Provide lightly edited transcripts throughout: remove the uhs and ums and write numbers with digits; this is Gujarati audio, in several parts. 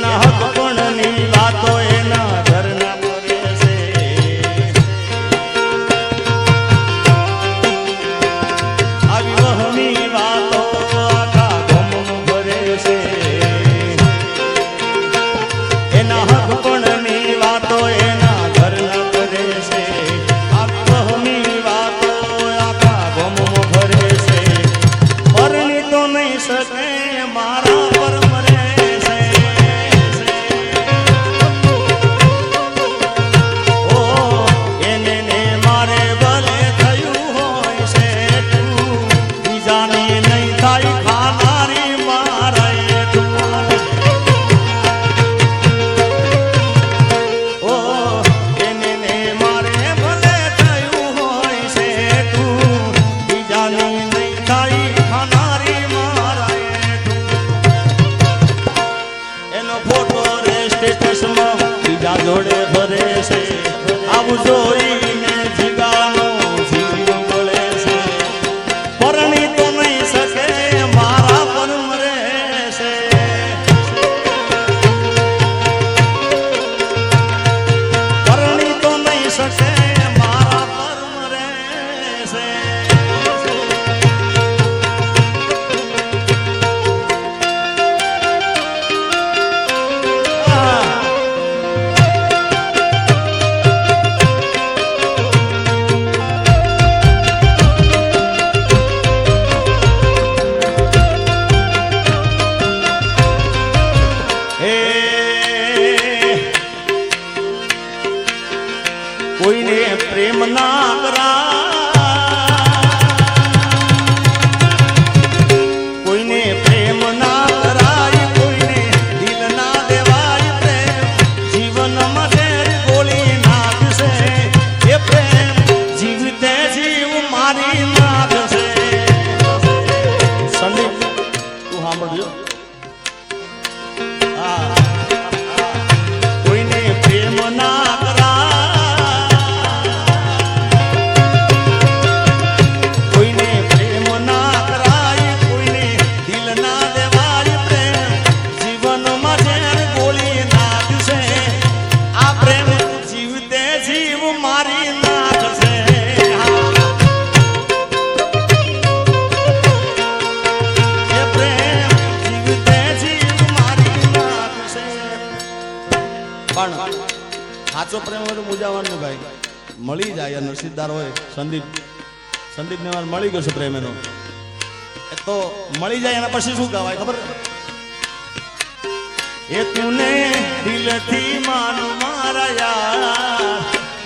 એના હક પણની વાતો એના ઘરના કરે છે આવી વહમી વાતો આખા ગામમાં ભરે છે એના હક પણની વાતો એના ઘરના કરે છે આવી વહમી વાતો આખા ગામમાં ભરે છે પરણી તો નહીં શકે મારા પરમ રે છે ઓ એને ને મારે ભલે થયું હોય છે તું બીજાની નહીં થાય ખાનારી મારે તું ઓ એને ને મારે ભલે થયું હોય છે તું બીજાની નહીં થાય ખાનારી મારે એનો ફોટો રે સ્ટેટસમાં બીજા જોડે ભરે છે આવું જોઈને જીગાનો જીવ બોલે છે પરણી તો નહીં શકે મારા પરમ રે છે પરણી તો નહીં શકે મારા પરમ રે છે કોઈને પ્રેમ ના કરાય કોઈને પ્રેમ ના કરાય કોઈને દિલ ના દેવાય પ્રેમ જીવનમાં ઝેર ગોળી નાખશે એ પ્રેમ જીવતે જીવ મારી નાખશે સંદીપ તું સાંભળજો કોઈને પ્રેમ ના સાચો પ્રેમ હોય તો મૂંઝાવાનું ભાઈ મળી જાય નસીબદાર હોય સંદીપ ને વાર મળી ગયો છે પ્રેમ એનો તો મળી જાય એના પછી શું કહેવાય ખબર એ તુને દિલથી માનું મારા યાર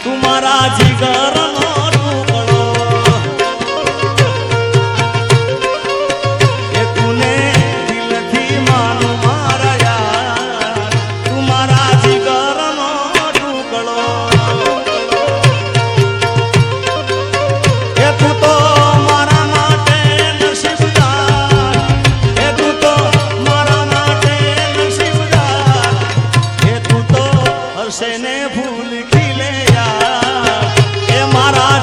તું મારા જીગરનો ટુકડો એ તુને દિલથી માનું મારા યાર તું મારા જીગરનો ટુકડો એ તું તો મારા માટે નસીબદાર એ તું તો મારા માટે નસીબદાર એ તું તો હર્ષે ને ભૂલ ખીલે યાર એ મારા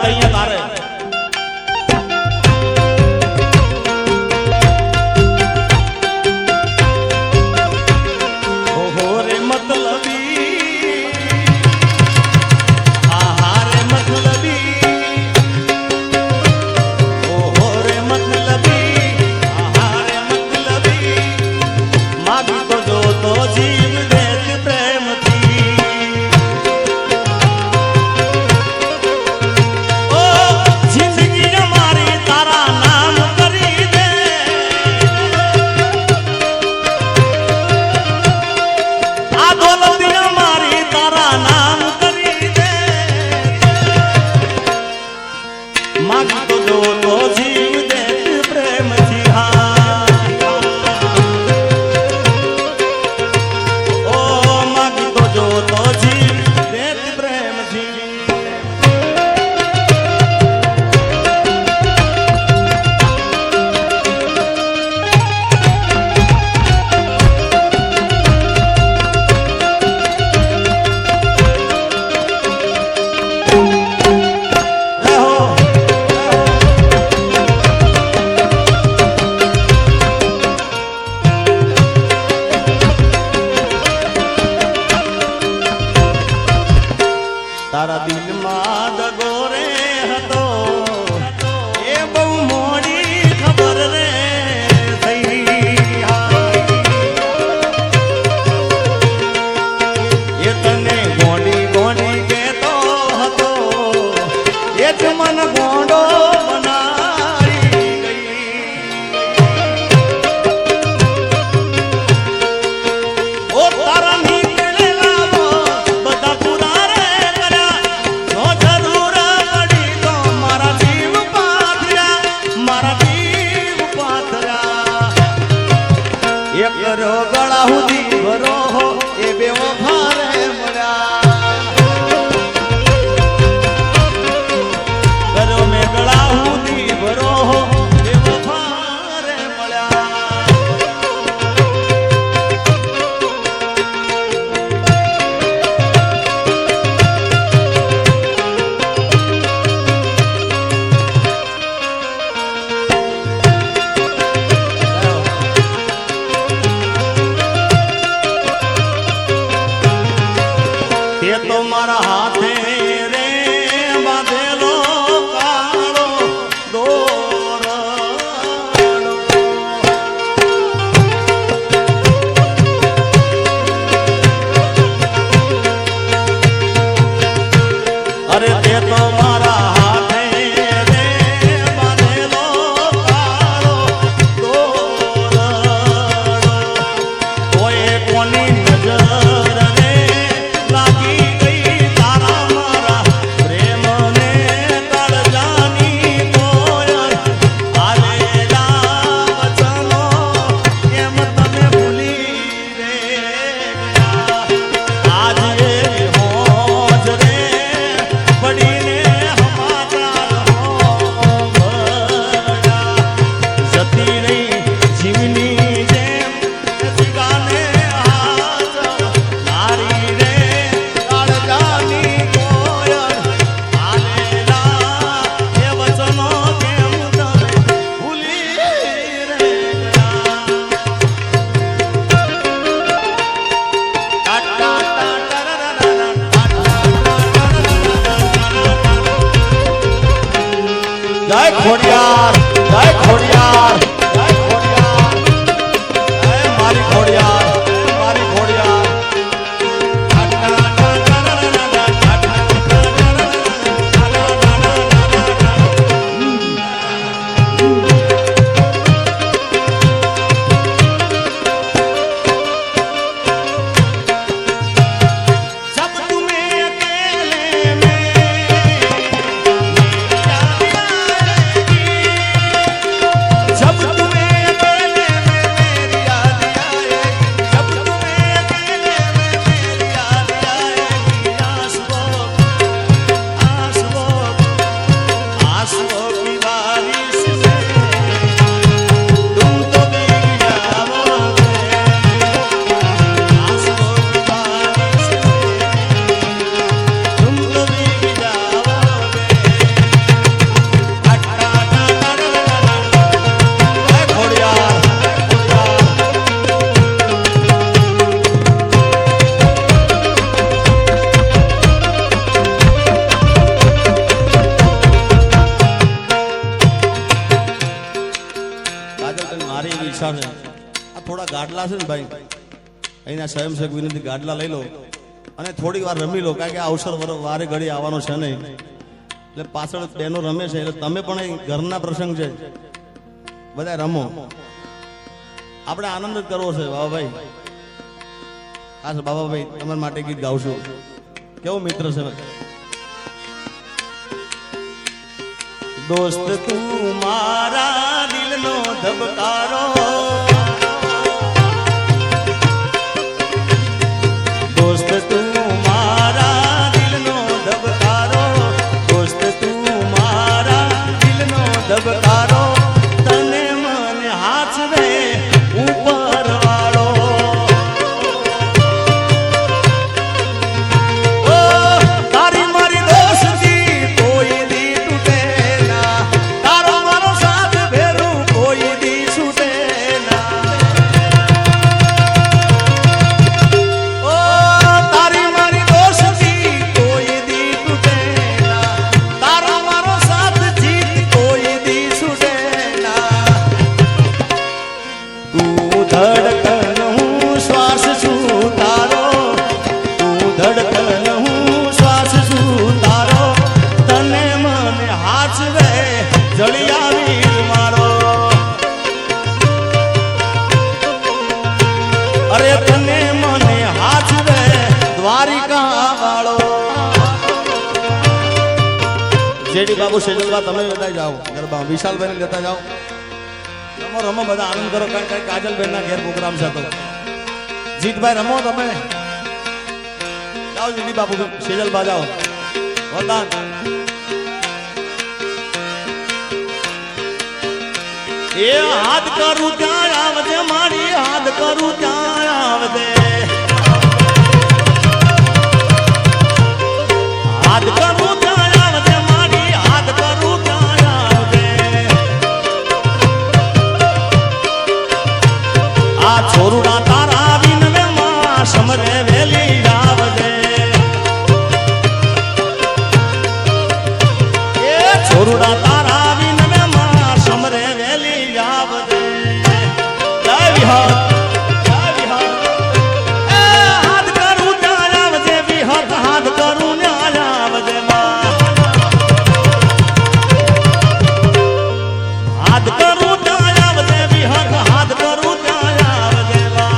કહીએ તારે ઓહો રે મતલબી આહા રે મતલબી ઓહો રે મતલબી આહા રે મતલબી માગી તો જો તો જીવ દેત પ્રેમથી ઓ જિંદગી અમારી તારા નામ કરી દે આ દોલત અમારી તારા નામ કરી દે માગી તો જો તો જીવ દેત પ્રેમથી હા ઓ માગી તો જો તો જીવ દેત પ્રેમથી તારા દિલમાં દગો રે હતો એ બહુ મોડી ખબર રે થઈ એ તને ગોડી ગોડી કહેતો હતો એ જ મન ગોંડો બનાવી ગઈ ઓ તારા નીકળેલા બધા પૂરા રે કરો ગળા સુધી ભરો હો એ બેવો ભારે મળ્યા કરો મેં ગળા સુધી ભરો હો બેવો ભારે મળ્યા એ તો મારા હાથે રે બાંધેલો કાળો દોરડો અરે તે તો મારા હાથે રે બાંધેલો કાળો દોરડો કોઈ કોની નજર જય ખોડિયાર જય ખોડિયાર જય ખોડિયાર જય મારી ખોડિયાર મારી ખોડિયાર जब એવી ઈચ્છા છે આ થોડા ગાડલા છે ને ભાઈ અહીંના સ્વયંસેવક વિનંતી ગાડલા લઈ લો અને થોડી વાર રમી લો કારણ કે આ અવસર વારે ઘડી આવવાનો છે નહીં એટલે પાછળ બહેનો રમે છે એટલે તમે પણ ઘરના પ્રસંગ છે બધા રમો આપણે આનંદ જ કરવો છે બાબાભાઈ હા સર બાબાભાઈ તમારા માટે ગીત ગાવશું કેવું મિત્ર છે દોસ્ત તું મારા દિલનો ધબકારો દોસ્ત તું મારા દિલનો ધબકારો દોસ્ત તું મારા દિલનો ધબકારો તને મને હાચવે ઉપર વાળો ઓ તારી મારી દોસ્તી કોઈ દી તૂટે ના તારો મારો સાથ ભેરું કોઈ દી છૂટે ના ઓ તારી મારી દોસ્તી કોઈ દી તૂટે ના તારો મારો સાથ જીત કોઈ દી છૂટે ના તું ધડકન હું શ્વાસ છું તારો તું ધડકન હું શ્વાસ છું તારો તને મને હાચવે જળિયાવીર મારો અરે તને મને હાચવે દ્વારિકા વાળો જેડી બાબુ સેજલવા તમે લેતા જાઓ ગરબા વિશાલભાઈ લેતા જાઓ રમો રમો બધા આનંદ કરો કારણ કે કાજલબેન ના ઘેર પ્રોગ્રામ છે તો જીતભાઈ રમો તમે જાઓ જીડી બાપુ સેજલબા જાઓ વરદાન એ હાથ કરું ત્યાં આવજે મારી હાથ કરું ત્યાં આવજે હાથ કરું ત્યાં આવજે મારી હાથ કરું ત્યાં આવજે આ છોરુડા તારા વિનવે માં સમરે વેલી આવજે એ છોરુડા તારા વિનવે માં સમરે વેલી આવજે જય વિહર જય વિહર એ હાથ કરું ત્યાં આવજે વિહર હાથ કરું ન્યા આવજે માં હાથ કરું ત્યાં આવજે વિહર હાથ કરું ત્યાં આવજે માં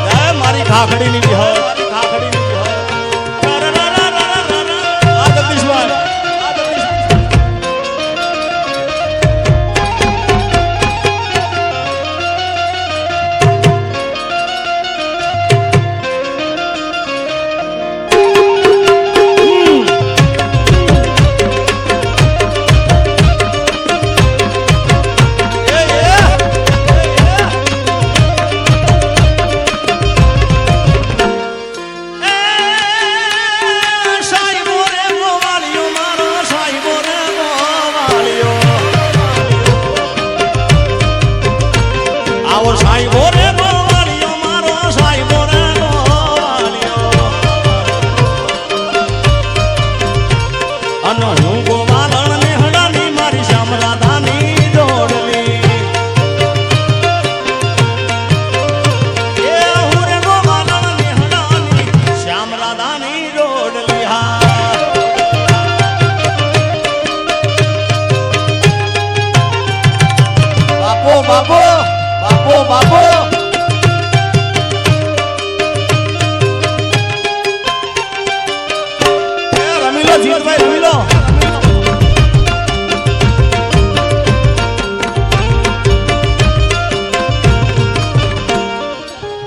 જય મારી ખાખડીની વિહર ખાખડીની વિહર આ જગદીશભાઈ સાઈબો રે ગોવાળિયો મારો સાઈબો રે ગોવાળિયો આવો સાઈબો રે ગોવાળિયો મારો સાઈબો રે ગોવાળિયો અને હું ગોવાળણ ને હડાની મારી શ્યામરાધાની જોડલી એ હું રે ગોવાળણ ને હડાની શ્યામરાધાની જોડલી હા બાપો બાપો બાપો બાપો એ રમી લો જીતભાઈ રમી લો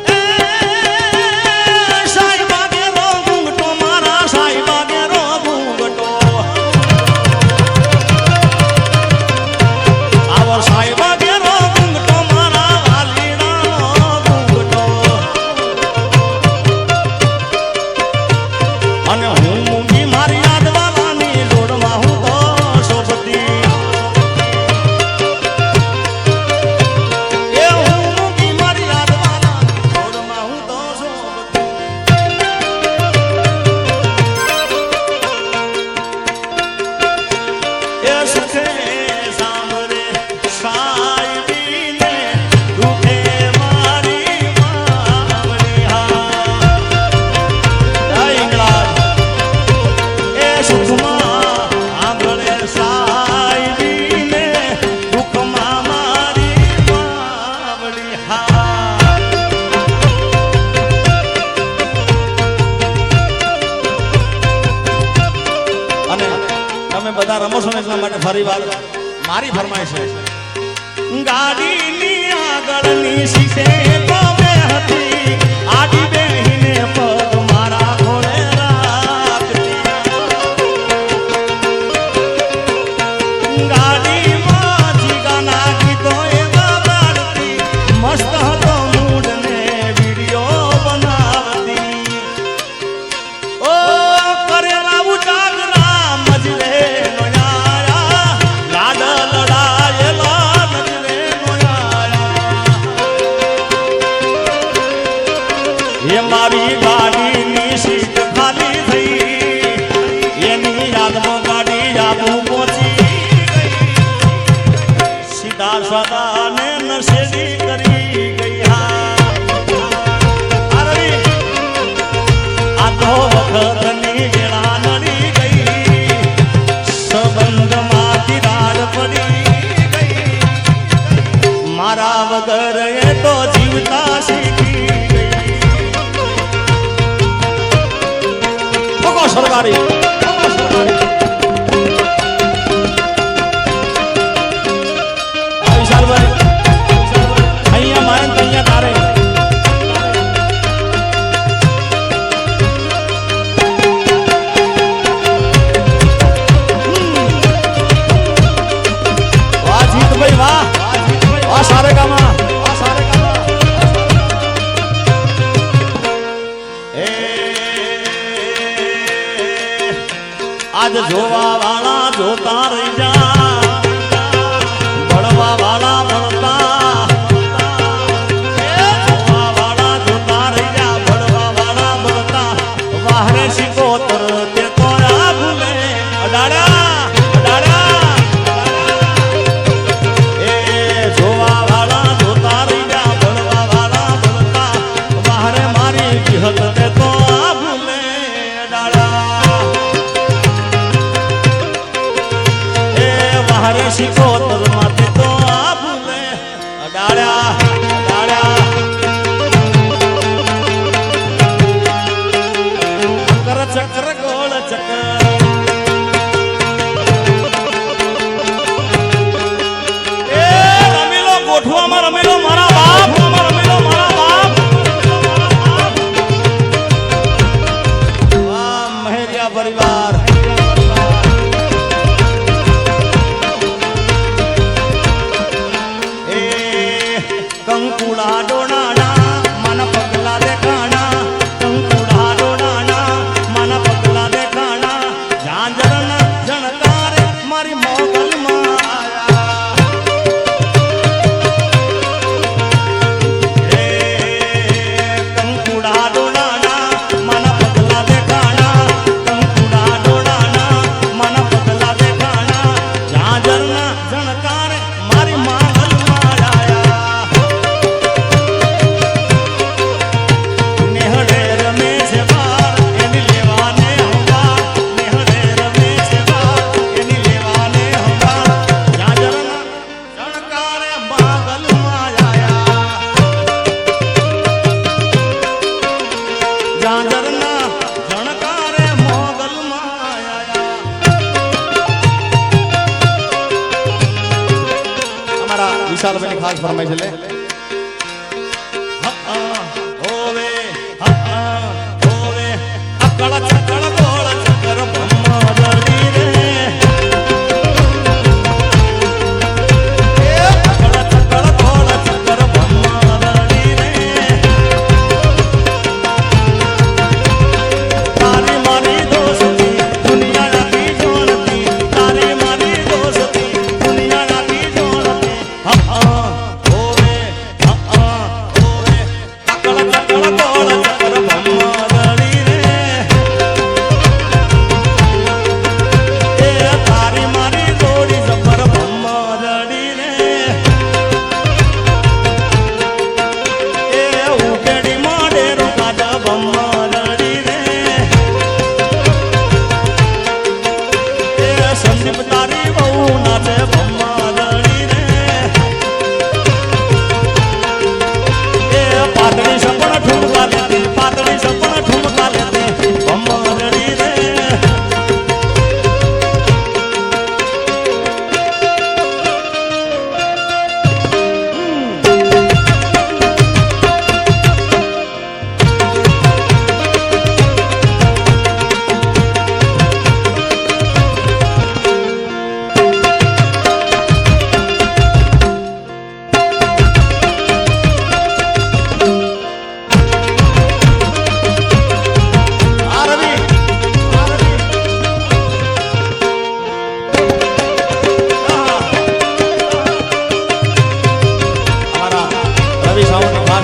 એ સાઈબા ગેરો ઘૂંઘટો મારા સાઈબા ગેરો ઘૂંઘટો આવો સાઈબા ગેરો ઘૂંઘટો મારા વાલીડાનો ઘૂંઘટો અને હું મૂંગી મારી યાદવાલાની છો ને એટલા માટે ફરીવાર મારી ફરમાઈશ છે ગાડીની આગળની સીટે તો બે હતી આડી બેહીને પગ મારા ઘોડે રાખતી ગાડીમાં જીગાના ગીતો એવા ગાતી મસ્ત હતો મૂડ ને વિડિયો બનાવતી ઓ કરેલા ઉજાગરા મજલે નોયારા લાડ લડાયેલા મજલે નોયારા એ મારી ગાડીની સીટ ખાલી થઈ એની યાદમાં ગાડી આબુ પહોંચી ગઈ સીધા સાદાને નશેડી કરી ગઈ હા અરે આ તો વખતની વેળા નડી ગઈ સંબંધમાંથી રાડ પડી ગઈ મારા વગર એ તો જીવતા શીખી ગઈ પકો સરકારી વિશાલભાઈ અહીંયા મારે ને અહીંયા તારે વાહ જીતભાઈ વાહ વાહ સારે કામા એ આજ જોવા વાળા જોતા રહી જા ભણવા વાળા ભણતા જોવા વાળા જોતા રહી જા ભણવા વાળા ભણતા વાહરે શીખોતર તે તો આ ભૂલે અડાડા એ જોવા વાળા જોતા રહી જા ભણવા વાળા ભણતા વાહરે મારી વિહત તે તો આ ભૂલે અડાડા એ વાહરે શીખોતર માથે તો આ ભૂલે અડાડ્યા ચક્કર ચક્કર ગોળ ચક્કર એ રમેલો ગોઠવામાં રમેલો મારા બાપ રમેલો મારા બાપ વાહ મહેરિયા પરિવાર એ કંકુડા ડોણાના મન પગલા દેખાણા કંકુડા ડોણાના મન પગલા દેખાણા ઝાંઝરના જણકારે મારી મોગલમાં આયા એ કંકુડા ડોણાના મન પગલા દેખાણા કંકુડા ડોણાના મન પગલા દેખાણા ઝાંઝરના જણકારે મારી મોગલમાં આયા નેહડે રમે છે બાર એની લેવાને હંગાર નેહડે રમે છે બાર એની લેવાને હંગાર ઝાંઝરના જણકારે મોગલમાં આયા ઝાંઝરના જણકારે મોગલમાં આયા અમારા વિશાલભાઈની ખાસ ફરમાઈ છે લે હોવે હોવે અકળ ચકળ ગોળ ચકર બ્રહ્મદરી રે અકળ ચકળ ગોળ ચકર બ્રહ્મદરી રે તારી મારી દોસ્તી દુનિયા નાખી જોડતી તારી મારી દોસ્તી દુનિયા નાખી જોડતી હોવે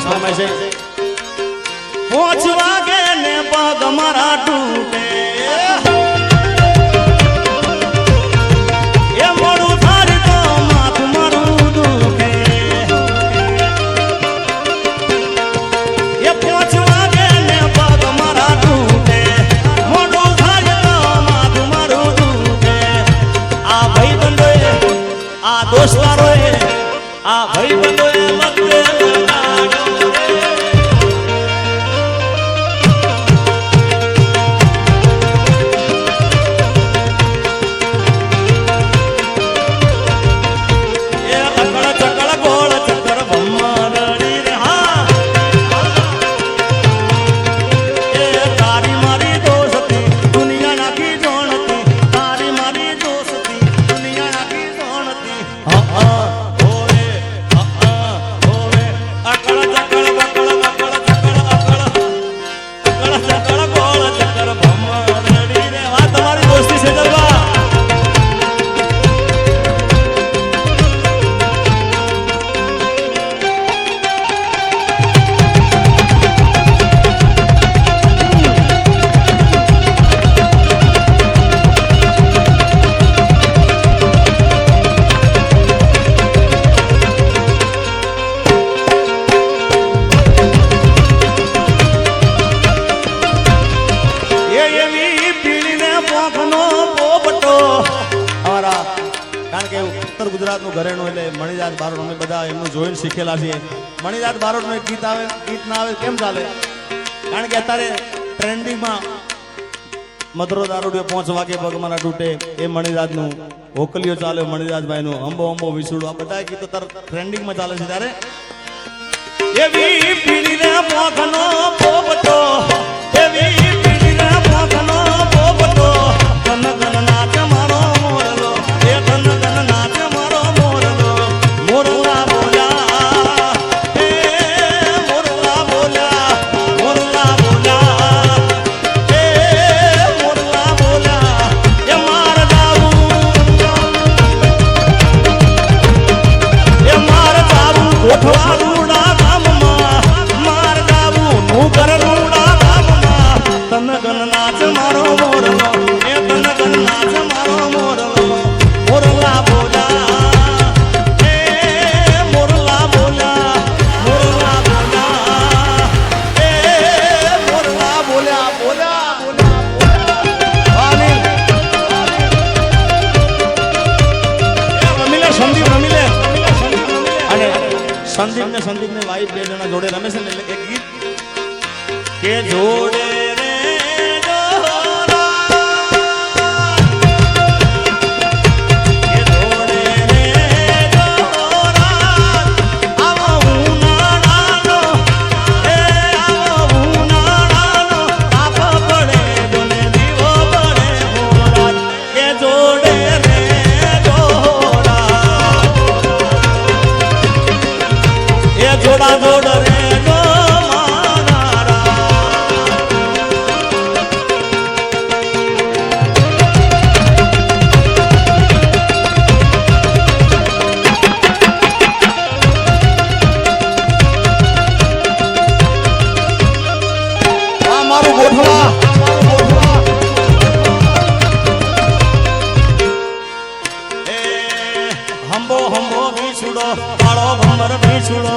ખાસ ફરમાય છે 5 વાગે ને પગ મારા તૂટે એ મોડું થાય તો માથું મારું દુખે એ 5 વાગે ને પગ મારા તૂટે મોડું થાય તો માથું મારું દુખે આ ભાઈબંધોએ આ દોસ્તારોએ આ ભાઈબંધોએ વખતે ગુજરાતનું ઘરેણું એટલે મણિદાસ બારોટ અમે બધા એમનું જોઈને શીખેલા છીએ મણિદાસ બારોટનું એક ગીત આવે ગીત ના આવે કેમ ચાલે કારણ કે અત્યારે ટ્રેન્ડિંગમાં મધરો દારૂડિયો 5 વાગે પગ મારા તૂટે એ મણિદાસનું હોકલીઓ ચાલે મણિદાસભાઈનું અંબો અંબો વિસુડો આ બધા ગીતો ટ્રેન્ડિંગમાં ચાલે છે ત્યારે એવી પીડીને પોખનો પોપટો એવી પીડીને પોખનો પોપટો કન કન નાચ મારો મોરલો એ કન કન નાચ મારો મોરલો મોરલા બોલ્યા એ મોરલા બોલ્યા મોરલા બોલ્યા એ મોરલા બોલ્યા એ માર જાવું ગોઠવા રૂડા ગામમાં માર જાવું નું કર રૂડા ગામમાં તન ગન નાચ મારો મોરલો એ તન ગન નાચ મારો મોરલો મોરલા બોલ્યા એ મોરલા બોલ્યા મોરલા બોલ્યા એ મોરલા બોલ્યા બોલ્યા રમીલે સંદીપ રમીલે અને સંદીપ ને વાઈફ બે જણા જોડે રમે છે ને એટલે એક ગીત કે જોડે રે જોડા જોડ રે જો મારા આ મારું ગોઠવા એ હંબો હંબો ભીસુડો કાળો ભમર ભીસુડો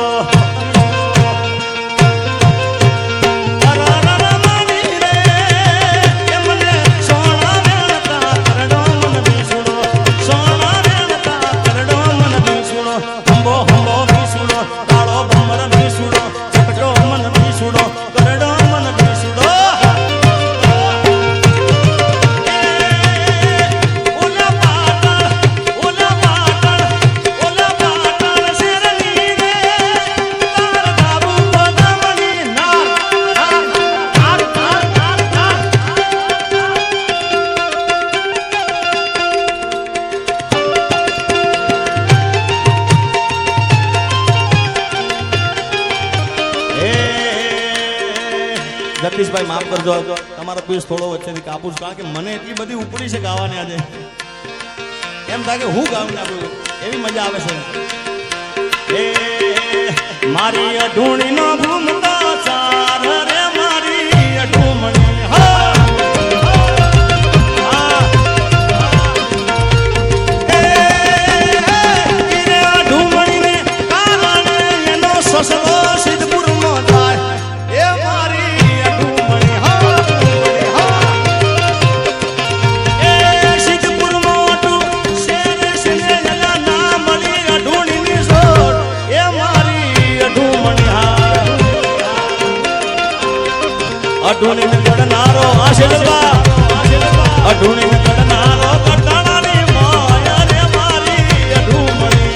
જગદીશભાઈ માફ કરજો તમારો પીસ થોડો વચ્ચેથી કાપું છું કારણ કે મને એટલી બધી ઉપડી છે ગાવાની આજે એમ થાય કે હું ગાઉં નાખું એવી મજા આવે છે એ મારી અઢૂણીનો અઢુણીને કડનારો આશીર્વા અઢુણીને કડનારો કટાણાની માયા રે મારી અઢુમણી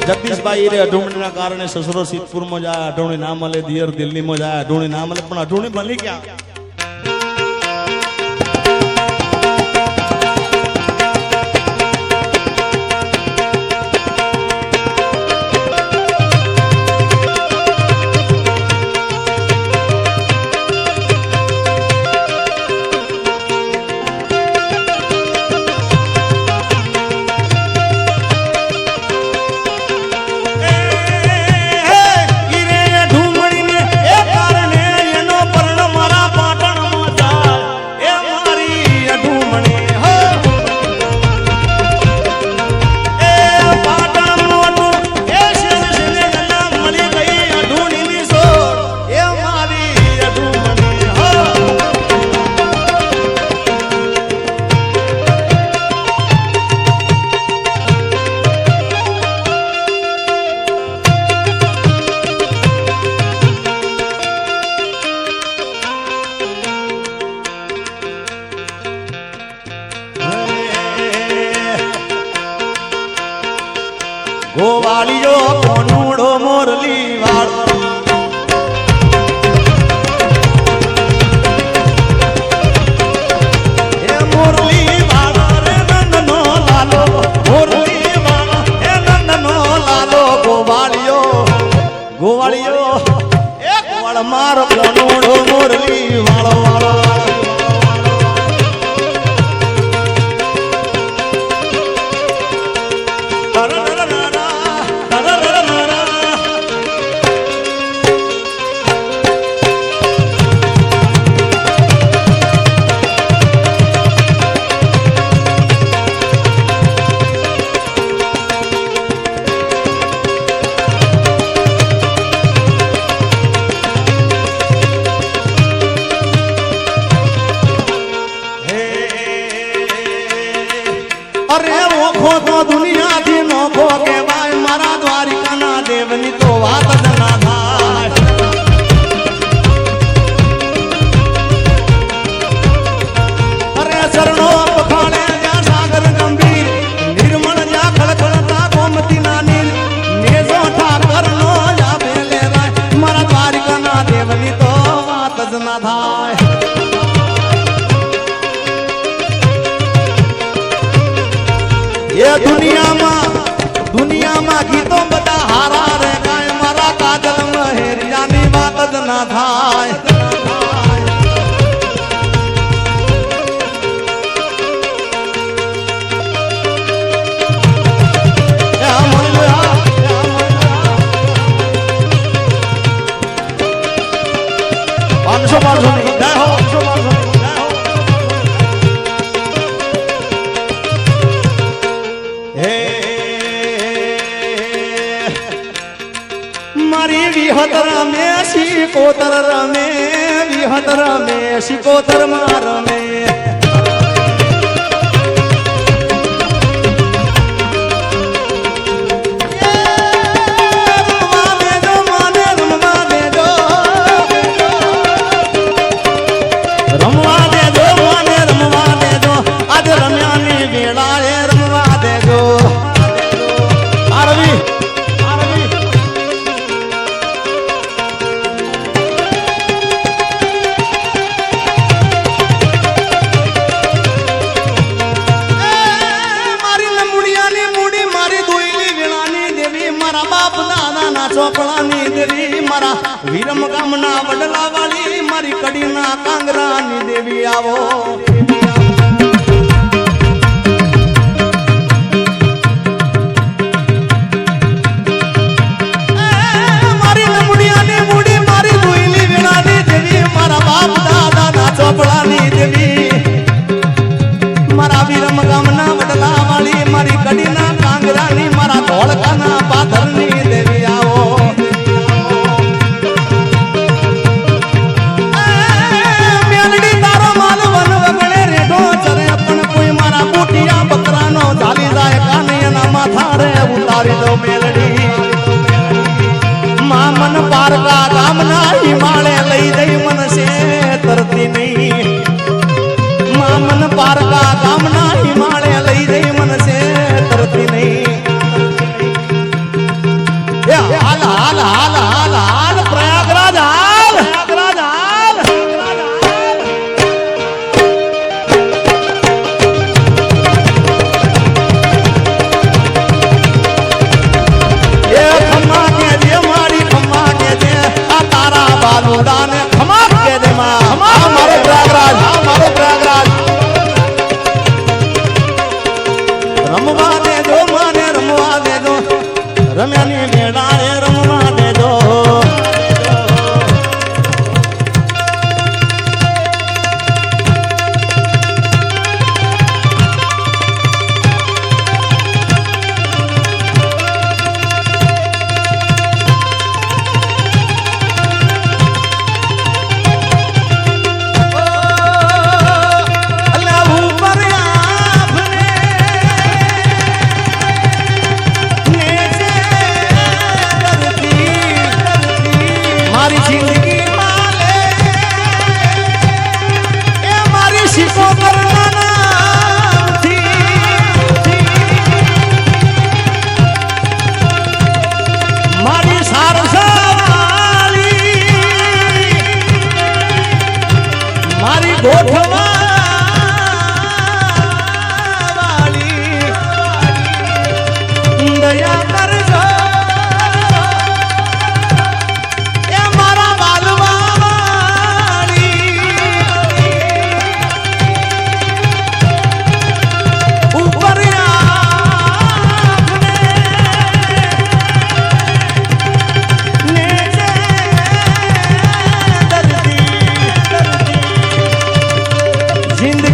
જગદીશભાઈ રે અઢુમણીના કારણે સસરો સિદ્ધપુરમાં જાય અઢુણી ના મળે દિયર દિલ્હીમાં જાય અઢુણી ના મળે પણ અઢુણી ભલી ક્યાં ગોવાળીઓ કોનુડો મોરલી વાળો એ મોરલી વાળો રે નંદનો લાલો મોરલી વાળો એ નંદનો લાલો ગોવાળીઓ ગોવાળીઓ એક વળ માર કોનુડો મોરલી વાળો વાળો અરે ઓખો તો દુનિયાથી નોખો કહેવાય મારા દ્વારિકાના દેવની તો વાત જ ના થાય અરે શરણો પખાડે જ્યાં સાગર ગંભીર નિર્મળ જ્યાં ખળખળતા ગોમતીના નીર નેજો ઠાકરનો જા ભેલે રાય મારા દ્વારિકાના દેવની તો વાત જ ના થાય એ દુનિયામાં ગીતો બધા હારા રે ગાય મારા કાજલ મહેરિયાની વાત જ ના થાય મારી વિહત રમે શિકોતર રમે વિહત રમે શિકોતર માં રમે રમવા દેજો મને રમવા દેજો આજ રમ્યાની વેળાએ રમવા દેજો આરવી ચોપડાની દેવી મારા વીરમ ગામના વડલા વાળી મારી કડીના કાંગરાની દેવી આવો મારી નમુડિયાની મૂડી મારી દુઈલી વેણાની દેવી મારા બાપ દાદાના ચોપડાની દેવી મારા વીરમ ગામના વડલા વાળી મારી કડીના કાંગરાની મારા ધોળકાના પાથરની દેવી આવો મેલડી તારો માલ વન વગણે રેડો ચરે પણ કોઈ મારા બુટિયા બકરાનો ઝાલી જાય કાનૈયાના માથા રે ઉતારી દો મેલડી દ્વારકા ગામના હિમાલય લઈ જઈ મનસે તરતી નહીં એ હાલ હાલ હાલ હાલ હાલ પ્રયાગરાજ હાલ પ્રયાગરાજ હાલ એ ખમ્મા કે દે મારી ખમ્મા કે દે આ તારા બાલુડાને ખમા કે દે માં મારો પ્રયાગરાજ મારો પ્રયાગરાજ રમવા દેજો મને રમવા દેજો રમ્યાની મેળાએ રમવા દેજો જિંદગી